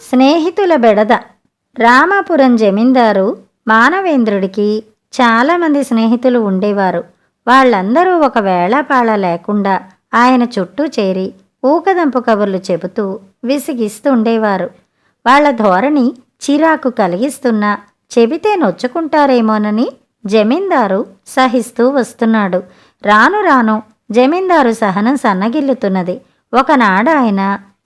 స్నేహితుల బెడద. రామాపురం జమీందారు మానవేంద్రుడికి చాలామంది స్నేహితులు ఉండేవారు. వాళ్ళందరూ ఒక వేళాపాళ లేకుండా ఆయన చుట్టూ చేరి ఊకదంపు కబుర్లు చెబుతూ విసిగిస్తుండేవారు. వాళ్ళ ధోరణి చిరాకు కలిగిస్తున్నా చెబితే నొచ్చుకుంటారేమోనని జమీందారు సహిస్తూ వస్తున్నాడు. రాను రాను జమీందారు సహనం సన్నగిల్లుతున్నది. ఒకనాడు ఆయన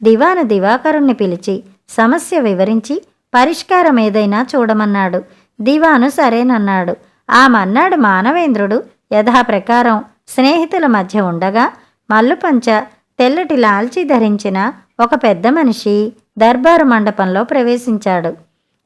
దివాను దివాకరుణ్ణి పిలిచి సమస్య వివరించి పరిష్కారం ఏదైనా చూడమన్నాడు. దివాను సరేనన్నాడు. ఆ మన్నాడు మానవేంద్రుడు యథాప్రకారం స్నేహితుల మధ్య ఉండగా మల్లుపంచ తెల్లటి లాల్చీ ధరించిన ఒక పెద్ద మనిషి దర్బారు మండపంలో ప్రవేశించాడు.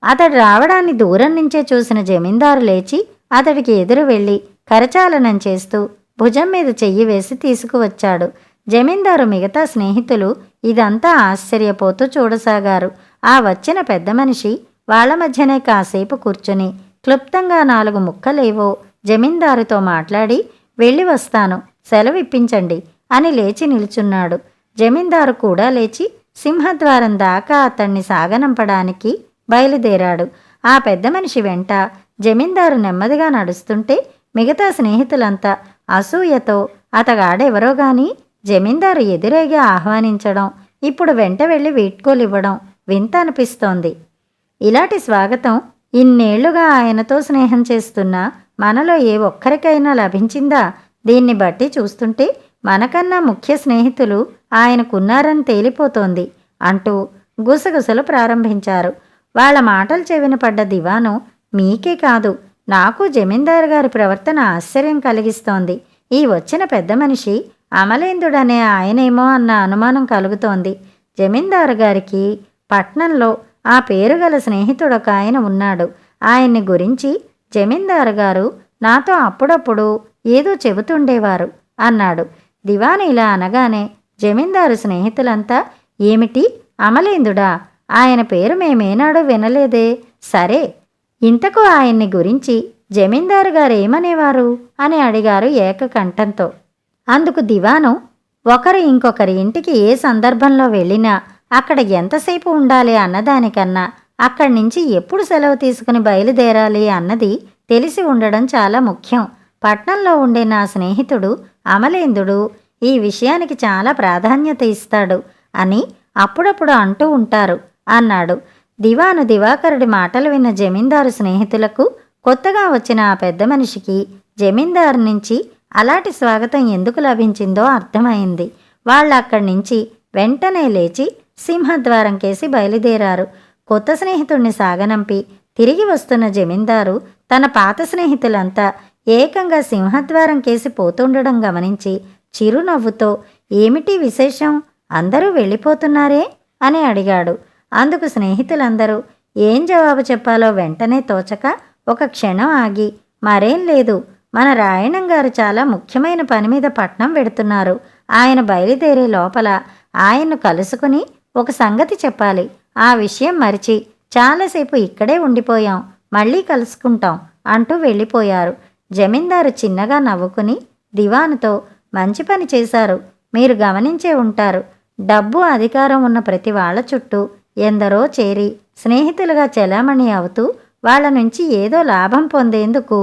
అతడు రావడాన్ని దూరం నుంచే చూసిన జమీందారు లేచి అతడికి ఎదురు వెళ్ళి కరచాలనం చేస్తూ భుజం మీద చెయ్యి వేసి తీసుకువచ్చాడు. జమీందారు మిగతా స్నేహితులు ఇదంతా ఆశ్చర్యపోతూ చూడసాగారు. ఆ వచ్చిన పెద్ద మనిషి వాళ్ల మధ్యనే కాసేపు కూర్చుని క్లుప్తంగా 4 ముక్కలేవో జమీందారుతో మాట్లాడి వెళ్ళి వస్తాను, సెలవిప్పించండి అని లేచి నిల్చున్నాడు. జమీందారు కూడా లేచి సింహద్వారం దాకా అతన్ని సాగనంపడానికి బయలుదేరాడు. ఆ పెద్ద మనిషి వెంట జమీందారు నెమ్మదిగా నడుస్తుంటే మిగతా స్నేహితులంతా అసూయతో అతగాడెవరో గాని జమీందారు ఎదురేగా ఆహ్వానించడం, ఇప్పుడు వెంట వెళ్ళి వీడ్కోలివ్వడం వింత అనిపిస్తోంది. ఇలాంటి స్వాగతం ఇన్నేళ్లుగా ఆయనతో స్నేహం చేస్తున్న మనలో ఏ ఒక్కరికైనా లభించిందా? దీన్ని బట్టి చూస్తుంటే మనకన్నా ముఖ్య స్నేహితులు ఆయనకున్నారని తేలిపోతోంది అంటూ గుసగుసలు ప్రారంభించారు. వాళ్ళ మాటలు చెవిన పడ్డ దివాను, మీకే కాదు నాకు జమీందారు గారి ప్రవర్తన ఆశ్చర్యం కలిగిస్తోంది. ఈ వచ్చిన పెద్ద మనిషి అమలేందుడనే ఆయనేమో అన్న అనుమానం కలుగుతోంది. జమీందారు గారికి పట్నంలో ఆ పేరుగల స్నేహితుడొక ఆయన ఉన్నాడు. ఆయన్ని గురించి జమీందారు గారు నాతో అప్పుడప్పుడు ఏదో చెబుతుండేవారు అన్నాడు. దివాను ఇలా అనగానే జమీందారు స్నేహితులంతా, ఏమిటి అమలేందుడా? ఆయన పేరు మేమేనాడో వినలేదే. సరే, ఇంతకు ఆయన్ని గురించి జమీందారు గారు ఏమనేవారు అని అడిగారు ఏకకంఠంతో. అందుకు దివాను, ఒకరు ఇంకొకరి ఇంటికి ఏ సందర్భంలో వెళ్ళినా అక్కడ ఎంతసేపు ఉండాలి అన్నదానికన్నా అక్కడి నుంచి ఎప్పుడు సెలవు తీసుకుని బయలుదేరాలి అన్నది తెలిసి ఉండడం చాలా ముఖ్యం. పట్నంలో ఉండే నా స్నేహితుడు అమలేందుడు ఈ విషయానికి చాలా ప్రాధాన్యత ఇస్తాడు అని అప్పుడప్పుడు అంటూ ఉంటారు అన్నాడు. దివాను దివాకరుడి మాటలు విన్న జమీందారు స్నేహితులకు కొత్తగా వచ్చిన ఆ పెద్ద మనిషికి జమీందారు నుంచి అలాంటి స్వాగతం ఎందుకు లభించిందో అర్థమైంది. వాళ్ళు అక్కడి నుంచి వెంటనే లేచి సింహద్వారం కేసి బయలుదేరారు. కొత్త స్నేహితుడిని సాగనంపి తిరిగి వస్తున్న జమీందారు తన పాత స్నేహితులంతా ఏకంగా సింహద్వారం కేసి పోతుండడం గమనించి చిరునవ్వుతో, ఏమిటి విశేషం, అందరూ వెళ్ళిపోతున్నారే అని అడిగాడు. అందుకు స్నేహితులందరూ ఏం జవాబు చెప్పాలో వెంటనే తోచక ఒక క్షణం ఆగి, మరేం లేదు, మన రాయణం గారు చాలా ముఖ్యమైన పని మీద పట్నం వెడుతున్నారు. ఆయన బయలుదేరే లోపల ఆయన్ను కలుసుకుని ఒక సంగతి చెప్పాలి. ఆ విషయం మరిచి చాలాసేపు ఇక్కడే ఉండిపోయాం, మళ్ళీ కలుసుకుంటాం అంటూ వెళ్ళిపోయారు. జమీందారు చిన్నగా నవ్వుకుని దివానుతో, మంచి పని చేశారు. మీరు గమనించే ఉంటారు, డబ్బు అధికారం ఉన్న ప్రతి వాళ్ళ చుట్టూ ఎందరో చేరి స్నేహితులుగా చెలామణి అవుతూ వాళ్ళ నుంచి ఏదో లాభం పొందేందుకు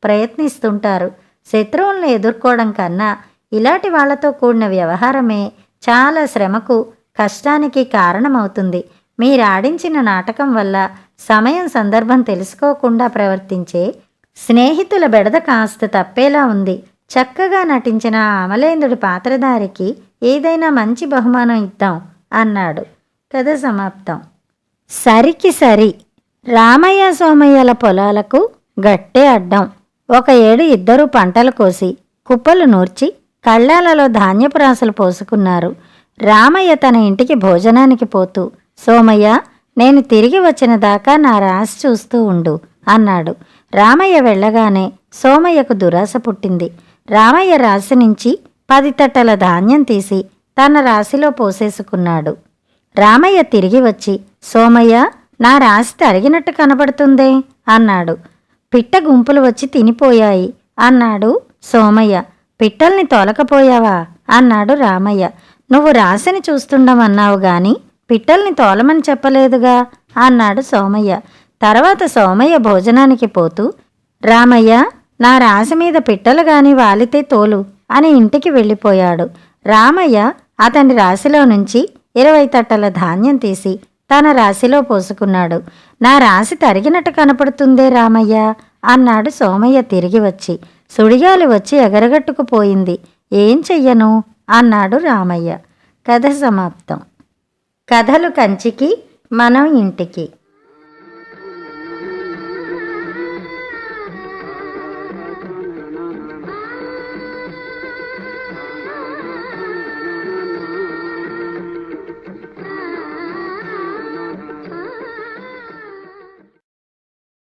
ప్రయత్నిస్తుంటారు. శత్రువులను ఎదుర్కోవడం కన్నా ఇలాంటి వాళ్లతో కూడిన వ్యవహారమే చాలా శ్రమకు కష్టానికి కారణమవుతుంది. మీరాడించిన నాటకం వల్ల సమయం సందర్భం తెలుసుకోకుండా ప్రవర్తించే స్నేహితుల బెడద కాస్త తప్పేలా ఉంది. చక్కగా నటించిన అమలేందుడి పాత్రధారికి ఏదైనా మంచి బహుమానం ఇద్దాం అన్నాడు. కథ సమాప్తం. సరికి సరి. రామయ్య సోమయ్యల పొలాలకు గట్టే అడ్డం. ఒక ఏడు ఇద్దరూ పంటలు కోసి కుప్పలు నూర్చి కళ్ళాలలో ధాన్యపు రాసులు పోసుకున్నారు. రామయ్య తన ఇంటికి భోజనానికి పోతూ, సోమయ్య, నేను తిరిగి వచ్చిన దాకా నా రాశి చూస్తూ ఉండు అన్నాడు. రామయ్య వెళ్ళగానే సోమయ్యకు దురాశ పుట్టింది. రామయ్య రాశి నుంచి 10 తట్టల ధాన్యం తీసి తన రాశిలో పోసేసుకున్నాడు. రామయ్య తిరిగి వచ్చి, సోమయ్య, నా రాశి తరిగినట్టు కనబడుతుందే అన్నాడు. పిట్ట గుంపులు వచ్చి తినిపోయాయి అన్నాడు సోమయ్య. పిట్టల్ని తోలకపోయావా అన్నాడు రామయ్య. నువ్వు రాశిని చూస్తుండమన్నావు గాని పిట్టల్ని తోలమని చెప్పలేదుగా అన్నాడు సోమయ్య. తర్వాత సోమయ్య భోజనానికి పోతూ, రామయ్య, నా రాశి మీద పిట్టలు గాని వాలితే తోలు అని ఇంటికి వెళ్ళిపోయాడు. రామయ్య అతని రాశిలో నుంచి 20 తట్టల ధాన్యం తీసి తన రాశిలో పోసుకున్నాడు. నా రాశి తరిగినట్టు కనపడుతుందే రామయ్య అన్నాడు సోమయ్య తిరిగి వచ్చి. సుడిగాలి వచ్చి ఎగరగట్టుకుపోయింది, ఏం చెయ్యను అన్నాడు రామయ్య. కథ సమాప్తం. కథలు కంచికి, మనం ఇంటికి.